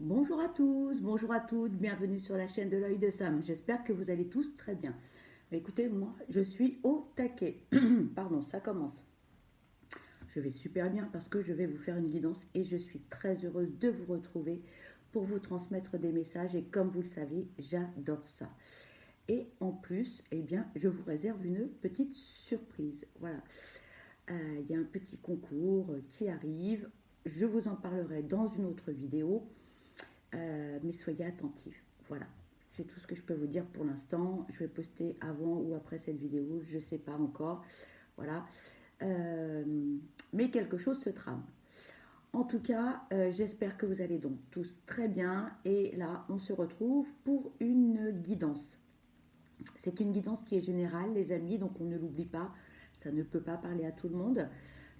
Bonjour à tous, bonjour à toutes, bienvenue sur la chaîne de l'œil de Sam. J'espère que vous allez tous très bien. Écoutez, moi, je suis au taquet. Pardon, ça commence. Je vais super bien parce que je vais vous faire une guidance et je suis très heureuse de vous retrouver pour vous transmettre des messages et comme vous le savez, j'adore ça. Et en plus, eh bien, je vous réserve une petite surprise. Voilà, il y a un petit concours qui arrive. Je vous en parlerai dans une autre vidéo. Mais soyez attentifs. Voilà, c'est tout ce que je peux vous dire pour l'instant. Je vais poster avant ou après cette vidéo, je ne sais pas encore. Voilà, Euh, mais quelque chose se trame. En tout cas, j'espère que vous allez donc tous très bien. Et là, on se retrouve pour une guidance. C'est une guidance qui est générale, les amis, donc on ne l'oublie pas. Ça ne peut pas parler à tout le monde.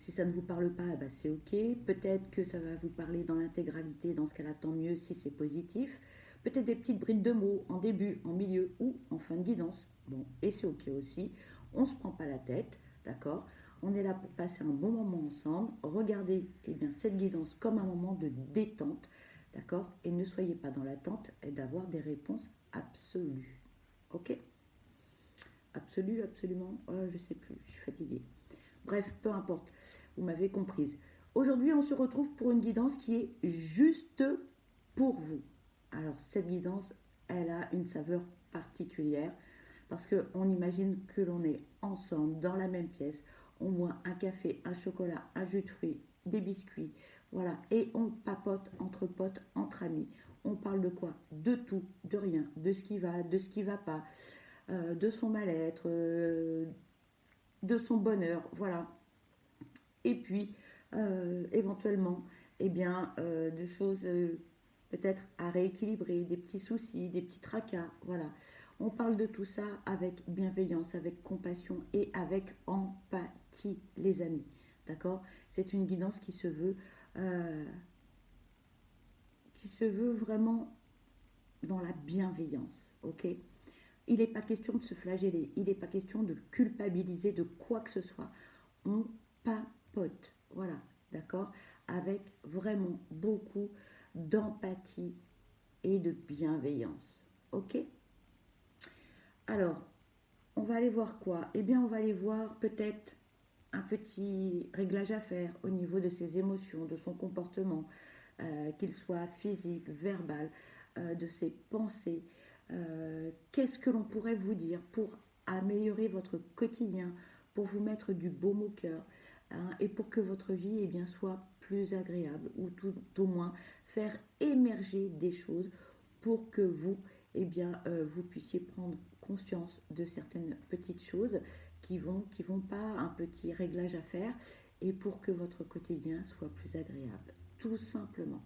Si ça ne vous parle pas, bah c'est ok. Peut-être que ça va vous parler dans l'intégralité, dans ce cas-là, tant mieux si c'est positif. Peut-être des petites brides de mots en début, en milieu ou en fin de guidance. Bon, et c'est ok aussi. On ne se prend pas la tête, d'accord. On est là pour passer un bon moment ensemble. Regardez eh bien, cette guidance comme un moment de détente, d'accord. Et ne soyez pas dans l'attente d'avoir des réponses absolues. Ok. Absolu, absolument, je sais plus, je suis fatiguée. Bref, peu importe, vous m'avez comprise. Aujourd'hui, on se retrouve pour une guidance qui est juste pour vous. Alors, cette guidance, elle a une saveur particulière parce qu'on imagine que l'on est ensemble dans la même pièce, on boit un café, un chocolat, un jus de fruits, des biscuits, voilà, et on papote entre potes, entre amis. On parle de quoi? De tout, de rien, de ce qui va, de ce qui va pas, de son mal-être, de son bonheur, voilà. Et puis, éventuellement, eh bien, des choses peut-être à rééquilibrer, des petits soucis, des petits tracas, voilà. On parle de tout ça avec bienveillance, avec compassion et avec empathie, les amis. D'accord. C'est une guidance euh, qui se veut vraiment dans la bienveillance. Ok. Il n'est pas question de se flageller, il n'est pas question de culpabiliser de quoi que ce soit. On papote, voilà, d'accord, avec vraiment beaucoup d'empathie et de bienveillance. Ok. Alors, on va aller voir quoi? Eh bien, on va aller voir peut-être un petit réglage à faire au niveau de ses émotions, de son comportement, qu'il soit physique, verbal, de ses pensées. Qu'est-ce que l'on pourrait vous dire pour améliorer votre quotidien, pour vous mettre du baume au cœur, hein, et pour que votre vie eh bien, soit plus agréable, ou tout au moins faire émerger des choses pour que vous, eh bien, vous puissiez prendre conscience de certaines petites choses qui vont pas, un petit réglage à faire, et pour que votre quotidien soit plus agréable, tout simplement.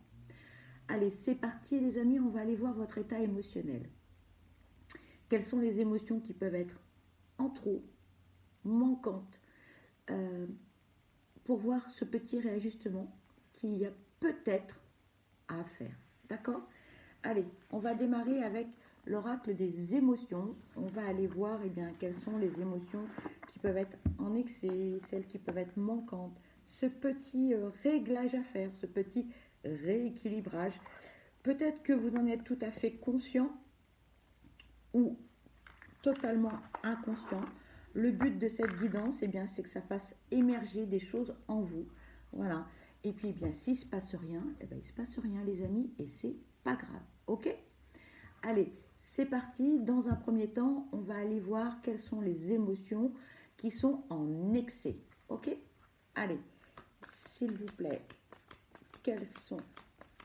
Allez, c'est parti les amis, on va aller voir votre état émotionnel. Quelles sont les émotions qui peuvent être en trop, manquantes, euh, pour voir ce petit réajustement qu'il y a peut-être à faire. D'accord. Allez, on va démarrer avec l'oracle des émotions. On va aller voir eh bien, quelles sont les émotions qui peuvent être en excès, celles qui peuvent être manquantes. Ce petit réglage à faire, ce petit rééquilibrage. Peut-être que vous en êtes tout à fait conscient ou totalement inconscient. Le but de cette guidance, eh bien, c'est que ça fasse émerger des choses en vous. Voilà. Et puis, eh bien, s'il ne se passe rien, eh bien, il ne se passe rien, les amis, et c'est pas grave. Ok. Allez, c'est parti. Dans un premier temps, on va aller voir quelles sont les émotions qui sont en excès. Ok. Allez, s'il vous plaît, quels sont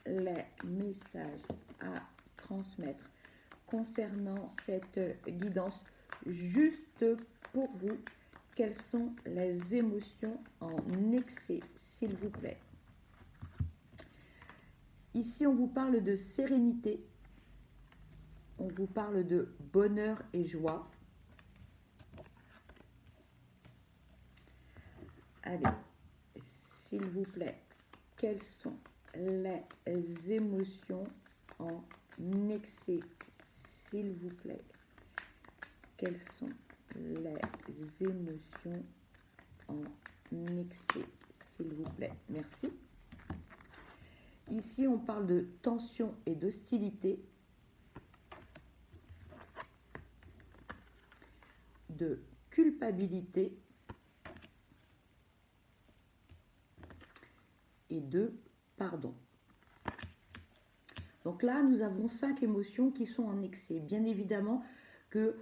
les messages à transmettre concernant cette guidance juste pour vous? Quelles sont les émotions en excès, s'il vous plaît? Ici, on vous parle de sérénité, on vous parle de bonheur et joie. Allez, s'il vous plaît, quelles sont les émotions en excès, s'il vous plaît? Quelles sont les émotions en excès, s'il vous plaît? Merci. Ici, on parle de tension et d'hostilité, de culpabilité et de pardon. Donc là, nous avons 5 émotions qui sont en excès. Bien évidemment que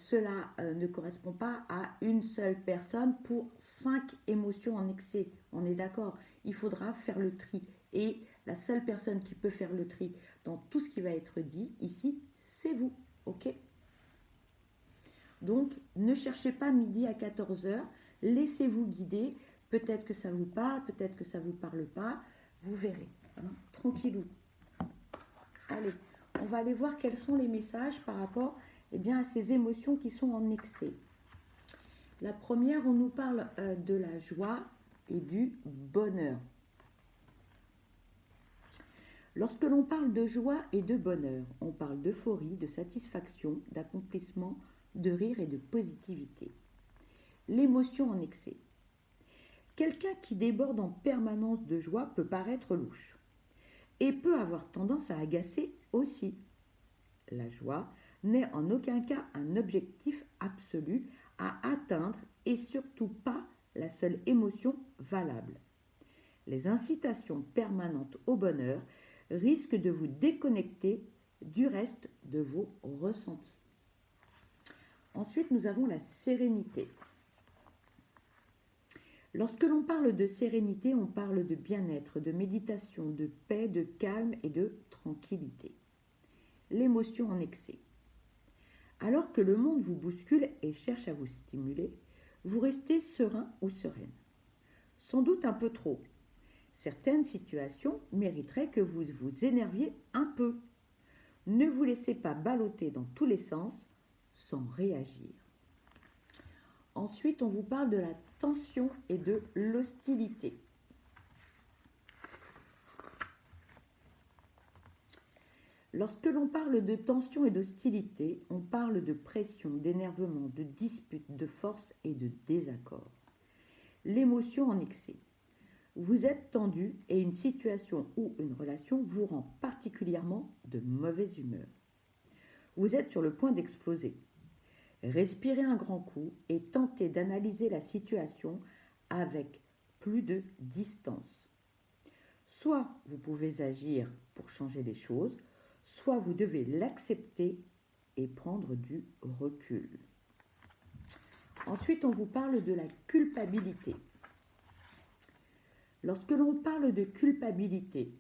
cela ne correspond pas à une seule personne pour 5 émotions en excès. On est d'accord, il faudra faire le tri. Et la seule personne qui peut faire le tri dans tout ce qui va être dit ici, c'est vous. Ok ? Donc, ne cherchez pas midi à 14 h, laissez-vous guider. Peut-être que ça vous parle, peut-être que ça ne vous parle pas. Vous verrez. Hein, tranquillou. Allez, on va aller voir quels sont les messages par rapport à ces émotions qui sont en excès. La première, on nous parle de la joie et du bonheur. Lorsque l'on parle de joie et de bonheur, on parle d'euphorie, de satisfaction, d'accomplissement, de rire et de positivité. L'émotion en excès. Quelqu'un qui déborde en permanence de joie peut paraître louche et peut avoir tendance à agacer aussi. La joie n'est en aucun cas un objectif absolu à atteindre et surtout pas la seule émotion valable. Les incitations permanentes au bonheur risquent de vous déconnecter du reste de vos ressentis. Ensuite, nous avons la sérénité. Lorsque l'on parle de sérénité, on parle de bien-être, de méditation, de paix, de calme et de tranquillité. L'émotion en excès. Alors que le monde vous bouscule et cherche à vous stimuler, vous restez serein ou sereine. Sans doute un peu trop. Certaines situations mériteraient que vous vous énerviez un peu. Ne vous laissez pas balloter dans tous les sens sans réagir. Ensuite, on vous parle de la tension et de l'hostilité. Lorsque l'on parle de tension et d'hostilité, on parle de pression, d'énervement, de dispute, de force et de désaccord. L'émotion en excès. Vous êtes tendu et une situation ou une relation vous rend particulièrement de mauvaise humeur. Vous êtes sur le point d'exploser. Respirez un grand coup et tentez d'analyser la situation avec plus de distance. Soit vous pouvez agir pour changer les choses, soit vous devez l'accepter et prendre du recul. Ensuite, on vous parle de la culpabilité. Lorsque l'on parle de culpabilité,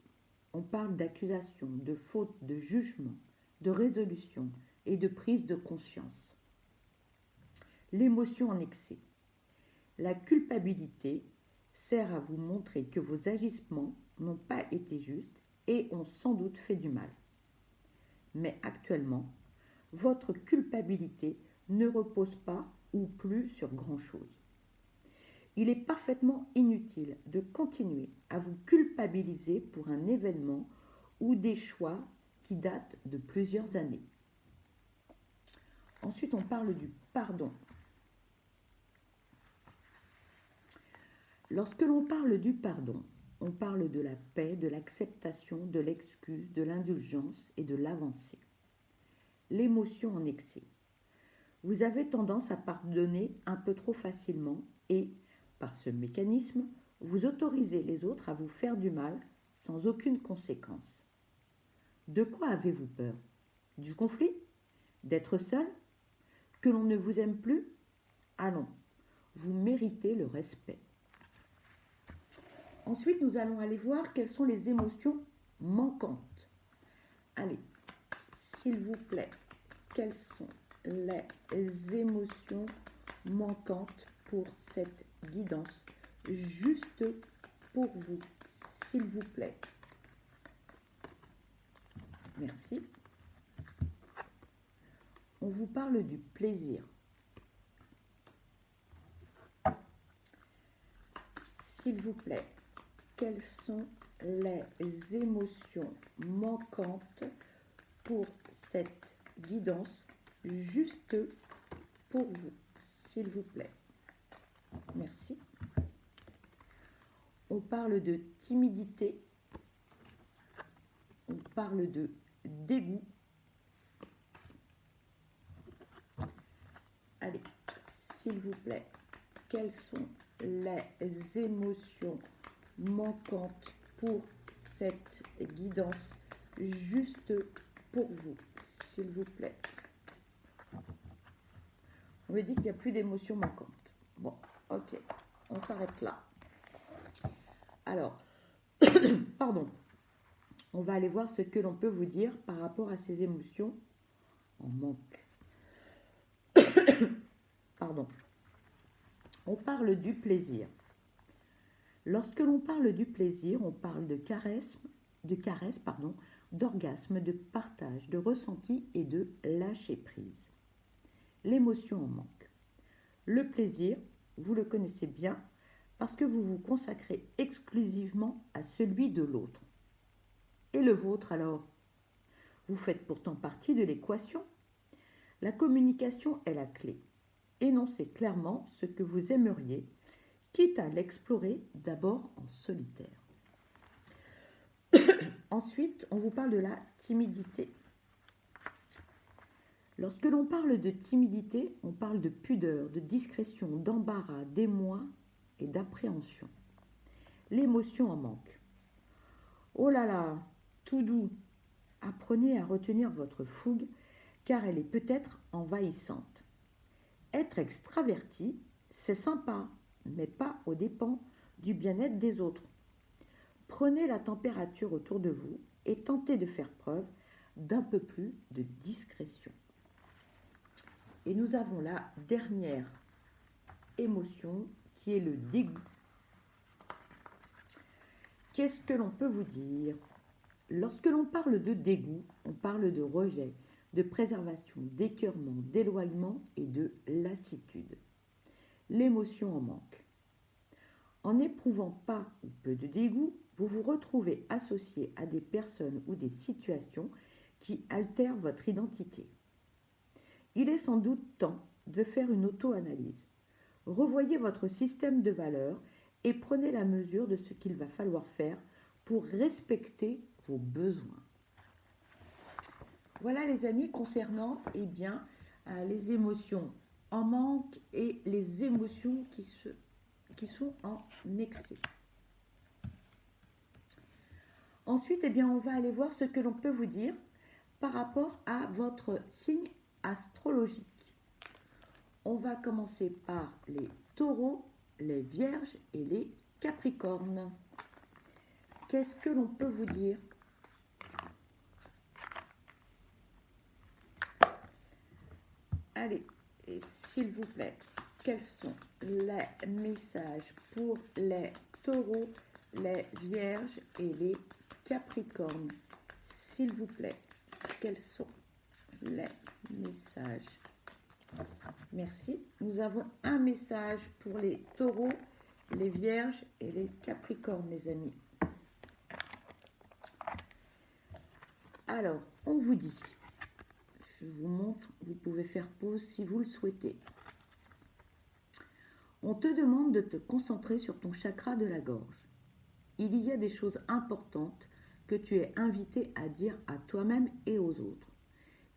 on parle d'accusation, de faute, de jugement, de résolution et de prise de conscience. L'émotion en excès. La culpabilité sert à vous montrer que vos agissements n'ont pas été justes et ont sans doute fait du mal. Mais actuellement, votre culpabilité ne repose pas ou plus sur grand-chose. Il est parfaitement inutile de continuer à vous culpabiliser pour un événement ou des choix qui datent de plusieurs années. Ensuite, on parle du pardon. Lorsque l'on parle du pardon, on parle de la paix, de l'acceptation, de l'excuse, de l'indulgence et de l'avancée. L'émotion en excès. Vous avez tendance à pardonner un peu trop facilement et, par ce mécanisme, vous autorisez les autres à vous faire du mal sans aucune conséquence. De quoi avez-vous peur? Du conflit? D'être seul? Que l'on ne vous aime plus? Allons, vous méritez le respect. Ensuite, nous allons aller voir quelles sont les émotions manquantes. Allez, s'il vous plaît, quelles sont les émotions manquantes pour cette guidance juste pour vous, s'il vous plaît. Merci. On vous parle du plaisir. S'il vous plaît, quelles sont les émotions manquantes pour cette guidance juste pour vous, s'il vous plaît. Merci. On parle de timidité, parle de dégoût. Allez, s'il vous plaît, quelles sont les émotions manquantes pour cette guidance juste pour vous, s'il vous plaît. On me dit qu'il n'y a plus d'émotions manquantes. Bon, ok, on s'arrête là. Alors, pardon, on va aller voir ce que l'on peut vous dire par rapport à ces émotions en manque. Pardon. On parle du plaisir. Lorsque l'on parle du plaisir, on parle de caresse, d'orgasme, de partage, de ressenti et de lâcher prise. L'émotion en manque. Le plaisir, vous le connaissez bien parce que vous vous consacrez exclusivement à celui de l'autre. Et le vôtre alors? Vous faites pourtant partie de l'équation. La communication est la clé. Énoncez clairement ce que vous aimeriez, quitte à l'explorer d'abord en solitaire. Ensuite, on vous parle de la timidité. Lorsque l'on parle de timidité, on parle de pudeur, de discrétion, d'embarras, d'émoi et d'appréhension. L'émotion en manque. Oh là là, tout doux, apprenez à retenir votre fougue car elle est peut-être envahissante. Être extraverti, c'est sympa, mais pas aux dépens du bien-être des autres. Prenez la température autour de vous et tentez de faire preuve d'un peu plus de discrétion. Et nous avons la dernière émotion qui est le dégoût. Qu'est-ce que l'on peut vous dire? Lorsque l'on parle de dégoût, on parle de rejet, de préservation, d'écœurement, d'éloignement et de lassitude. L'émotion en manque. En n'éprouvant pas ou peu de dégoût, vous vous retrouvez associé à des personnes ou des situations qui altèrent votre identité. Il est sans doute temps de faire une auto-analyse. Revoyez votre système de valeurs et prenez la mesure de ce qu'il va falloir faire pour respecter vos besoins. Voilà les amis concernant les émotions en manque et les émotions qui sont en excès. Ensuite, on va aller voir ce que l'on peut vous dire par rapport à votre signe astrologique. On va commencer par les taureaux, les vierges et les capricornes. Qu'est-ce que l'on peut vous dire? Allez, et s'il vous plaît, quels sont les messages pour les taureaux, les vierges et les capricornes? S'il vous plaît, quels sont les messages? Merci. Nous avons un message pour les taureaux, les vierges et les capricornes, les amis. Alors, on vous dit, je vous montre, vous pouvez faire pause si vous le souhaitez. On te demande de te concentrer sur ton chakra de la gorge. Il y a des choses importantes que tu es invité à dire à toi-même et aux autres.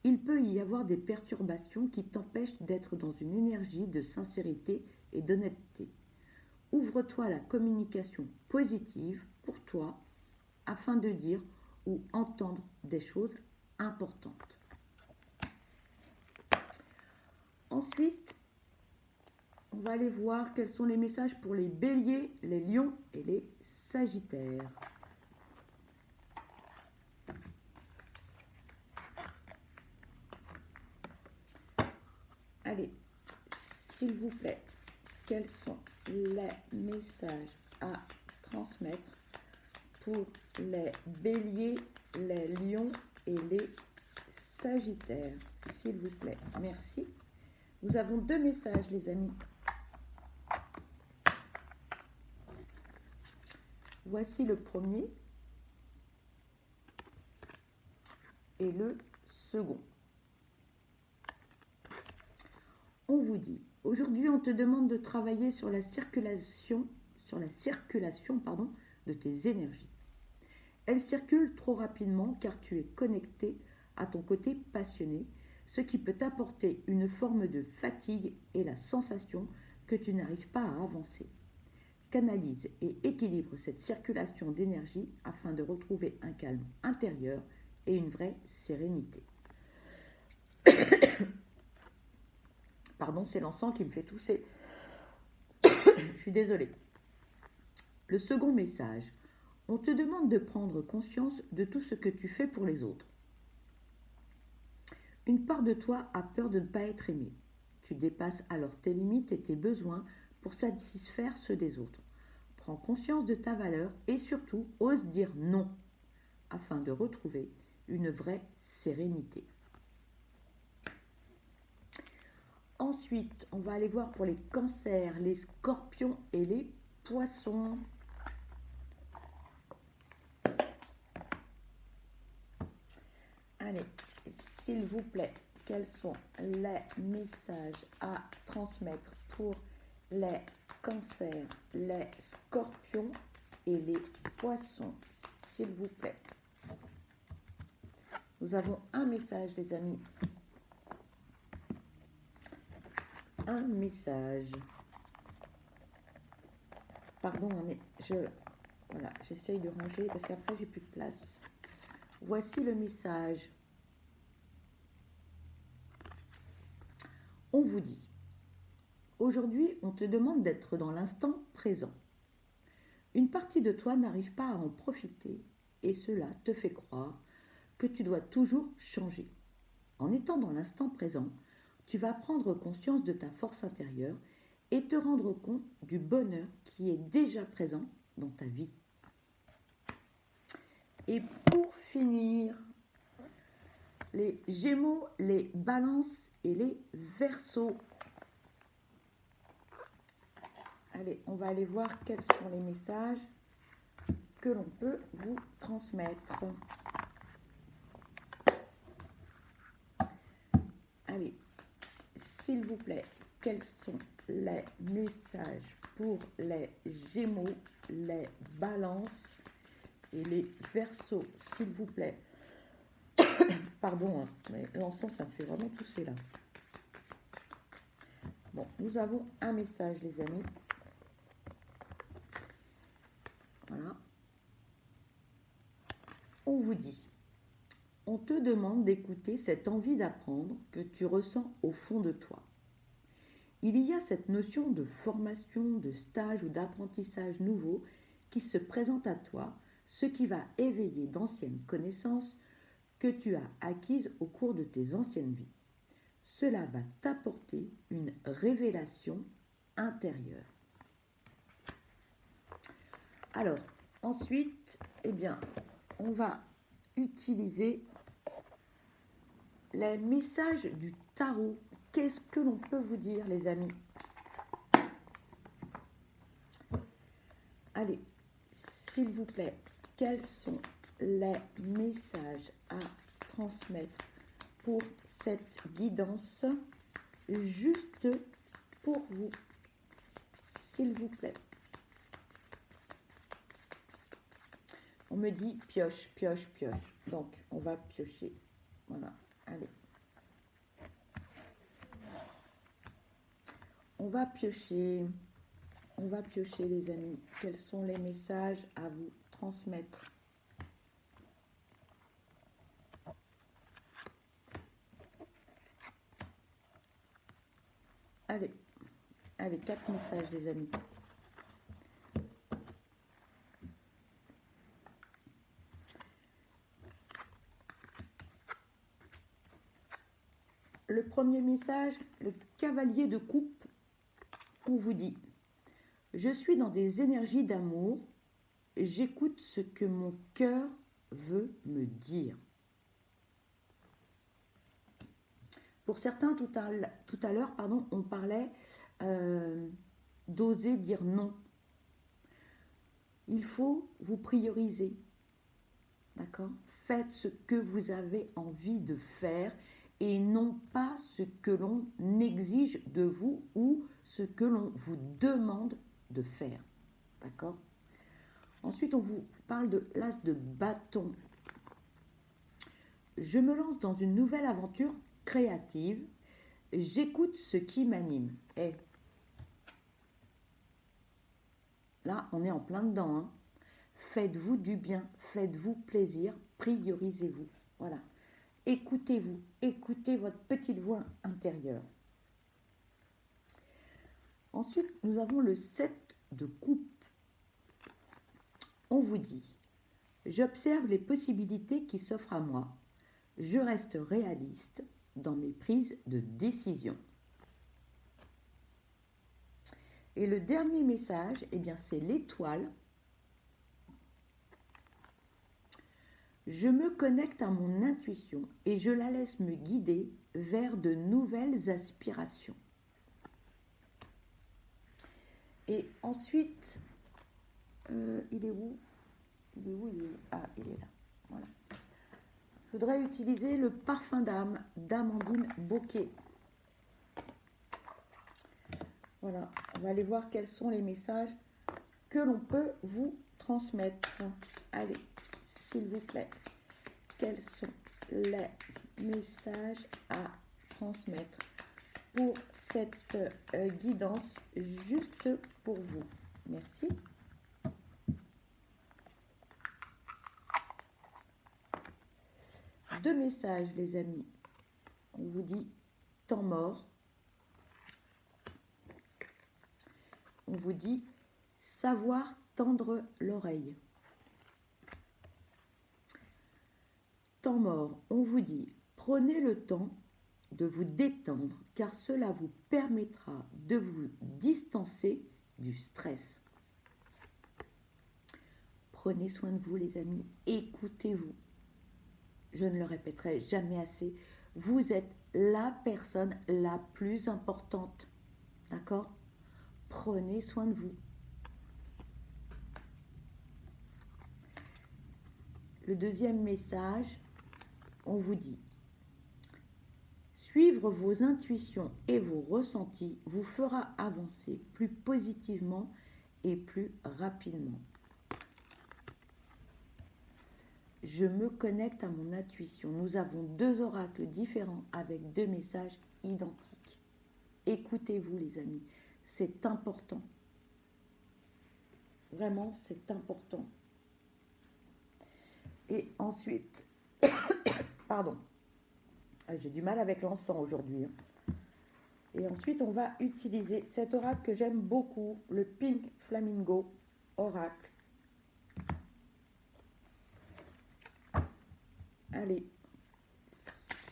Il peut y avoir des perturbations qui t'empêchent d'être dans une énergie de sincérité et d'honnêteté. Ouvre-toi à la communication positive pour toi afin de dire ou entendre des choses importantes. Ensuite, on va aller voir quels sont les messages pour les béliers, les lions et les sagittaires. Allez, s'il vous plaît, quels sont les messages à transmettre pour les béliers, les lions et les sagittaires? S'il vous plaît, merci. Nous avons deux messages, les amis. Voici le premier et le second. On vous dit, aujourd'hui on te demande de travailler sur la circulation de tes énergies. Elle circule trop rapidement car tu es connecté à ton côté passionné, ce qui peut t'apporter une forme de fatigue et la sensation que tu n'arrives pas à avancer. Canalise et équilibre cette circulation d'énergie afin de retrouver un calme intérieur et une vraie sérénité. Pardon, c'est l'encens qui me fait tousser. Je suis désolée. Le second message. On te demande de prendre conscience de tout ce que tu fais pour les autres. Une part de toi a peur de ne pas être aimé. Tu dépasses alors tes limites et tes besoins pour satisfaire ceux des autres. Prends conscience de ta valeur et surtout ose dire non afin de retrouver une vraie sérénité. Ensuite, on va aller voir pour les cancers, les scorpions et les poissons. Allez, s'il vous plaît, quels sont les messages à transmettre pour les cancers, les scorpions et les poissons, s'il vous plaît. Nous avons un message, les amis. Un message. Pardon, mais voilà, j'essaye de ranger parce qu'après j'ai plus de place. Voici le message. On vous dit, aujourd'hui, on te demande d'être dans l'instant présent. Une partie de toi n'arrive pas à en profiter et cela te fait croire que tu dois toujours changer. En étant dans l'instant présent, tu vas prendre conscience de ta force intérieure et te rendre compte du bonheur qui est déjà présent dans ta vie. Et pour finir, les Gémeaux, les Balances et les Verseaux. Allez, on va aller voir quels sont les messages que l'on peut vous transmettre. Allez, s'il vous plaît, quels sont les messages pour les Gémeaux, les Balances et les Verseaux, s'il vous plaît. Pardon, mais l'encens, ça me fait vraiment tousser là. Bon, nous avons un message, les amis. Voilà. On vous dit, on te demande d'écouter cette envie d'apprendre que tu ressens au fond de toi. Il y a cette notion de formation, de stage ou d'apprentissage nouveau qui se présente à toi, ce qui va éveiller d'anciennes connaissances que tu as acquises au cours de tes anciennes vies. Cela va t'apporter une révélation intérieure. Alors, ensuite, eh bien, on va utiliser les messages du tarot. Qu'est-ce que l'on peut vous dire, les amis? Allez, s'il vous plaît, quels sont les messages à transmettre pour cette guidance juste pour vous, s'il vous plaît? On me dit pioche, pioche, pioche. Donc, on va piocher. Voilà, allez. On va piocher, les amis. Quels sont les messages à vous transmettre? Allez, 4 messages, les amis. Le premier message, le cavalier de coupe, on vous dit, je suis dans des énergies d'amour, j'écoute ce que mon cœur veut me dire. Pour certains, tout à l'heure, on parlait d'oser dire non. Il faut vous prioriser, d'accord? Faites ce que vous avez envie de faire et non pas ce que l'on exige de vous ou ce que l'on vous demande de faire, d'accord? Ensuite, on vous parle de l'as de bâton. Je me lance dans une nouvelle aventure créative. J'écoute ce qui m'anime. Et là, on est en plein dedans. Hein. Faites-vous du bien, faites-vous plaisir, priorisez-vous. Voilà. Écoutez-vous, écoutez votre petite voix intérieure. Ensuite, nous avons le 7 de coupe. On vous dit, j'observe les possibilités qui s'offrent à moi. Je reste réaliste dans mes prises de décision. Et le dernier message, eh bien, c'est l'étoile. Je me connecte à mon intuition et je la laisse me guider vers de nouvelles aspirations. Et ensuite, il est où? Ah, il est là. Voilà. Je voudrais utiliser le parfum d'âme d'Amandine Bocquet. Voilà, on va aller voir quels sont les messages que l'on peut vous transmettre. Allez, s'il vous plaît, quels sont les messages à transmettre pour cette guidance juste pour vous. Merci. Deux messages, les amis. On vous dit temps mort. On vous dit savoir tendre l'oreille. Temps mort, on vous dit prenez le temps de vous détendre car cela vous permettra de vous distancer du stress. Prenez soin de vous, les amis, écoutez-vous. Je ne le répéterai jamais assez, vous êtes la personne la plus importante. D'accord ? Prenez soin de vous. Le deuxième message, on vous dit suivre vos intuitions et vos ressentis vous fera avancer plus positivement et plus rapidement. Je me connecte à mon intuition. Nous avons deux oracles différents avec deux messages identiques. Écoutez-vous, les amis. C'est important. Vraiment, c'est important. Et ensuite, pardon, j'ai du mal avec l'encens aujourd'hui. Et ensuite, on va utiliser cet oracle que j'aime beaucoup, le Pink Flamingo Oracle. Allez,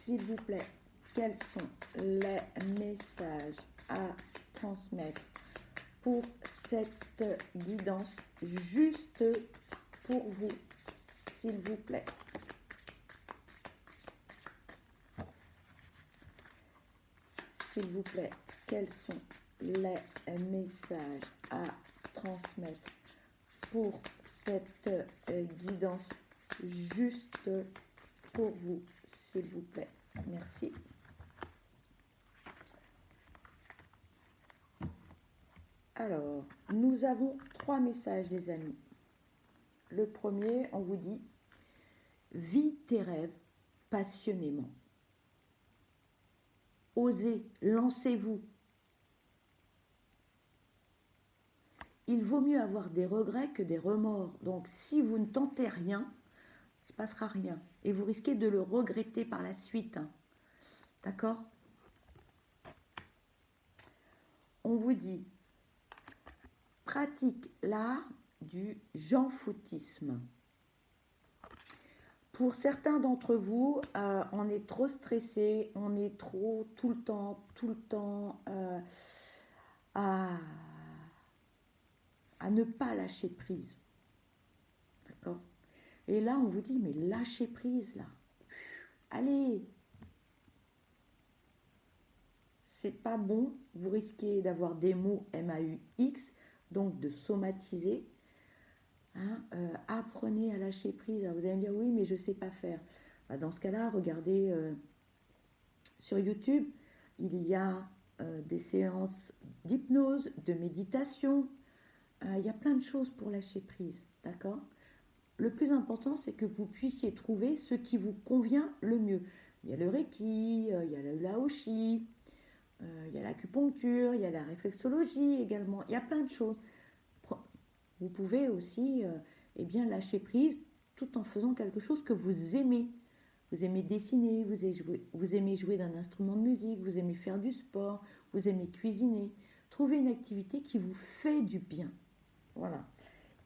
s'il vous plaît, quels sont les messages à transmettre pour cette guidance juste pour vous, s'il vous plaît. S'il vous plaît, quels sont les messages à transmettre pour cette guidance juste pour vous, s'il vous plaît. Merci. Alors, nous avons trois messages, les amis. Le premier, on vous dit « Vis tes rêves passionnément. Osez, lancez-vous. Il vaut mieux avoir des regrets que des remords. Donc, si vous ne tentez rien, il ne se passera rien. Et vous risquez de le regretter par la suite. Hein. D'accord ? On vous dit « Pratique l'art du jean-foutisme. » Pour certains d'entre vous, on est trop stressé, on est trop tout le temps à ne pas lâcher prise. D'accord ? Et là, on vous dit, mais lâchez prise, là. Allez. C'est pas bon, vous risquez d'avoir des mots MAUX, donc de somatiser. Hein, apprenez à lâcher prise. Alors vous allez me dire, oui, mais je ne sais pas faire. Dans ce cas-là, regardez sur YouTube, il y a des séances d'hypnose, de méditation. Il y a plein de choses pour lâcher prise. d'accord? Le plus important, c'est que vous puissiez trouver ce qui vous convient le mieux. Il y a le Reiki, il y a le Laoshi, il y a l'acupuncture, il y a la réflexologie également. Il y a plein de choses. Vous pouvez aussi eh bien, lâcher prise tout en faisant quelque chose que vous aimez. Vous aimez dessiner, vous aimez jouer d'un instrument de musique, vous aimez faire du sport, vous aimez cuisiner. Trouvez une activité qui vous fait du bien. Voilà.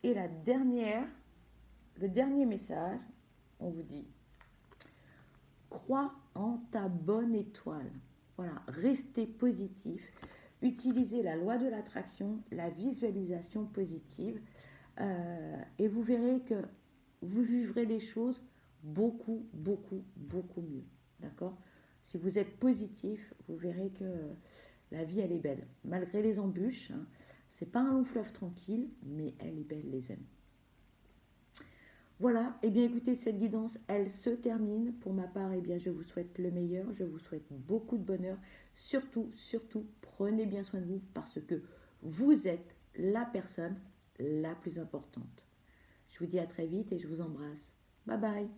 Et le dernier message, on vous dit, crois en ta bonne étoile. Voilà, restez positif. Utilisez la loi de l'attraction, la visualisation positive, et vous verrez que vous vivrez les choses beaucoup, beaucoup, beaucoup mieux. D'accord? Si vous êtes positif, vous verrez que la vie, elle est belle. Malgré les embûches, hein, c'est pas un long fleuve tranquille, mais elle est belle, les amis. Voilà, et bien écoutez, cette guidance, elle se termine. Pour ma part, eh bien, je vous souhaite le meilleur, je vous souhaite beaucoup de bonheur. Surtout, surtout, prenez bien soin de vous parce que vous êtes la personne la plus importante. Je vous dis à très vite et je vous embrasse. Bye bye.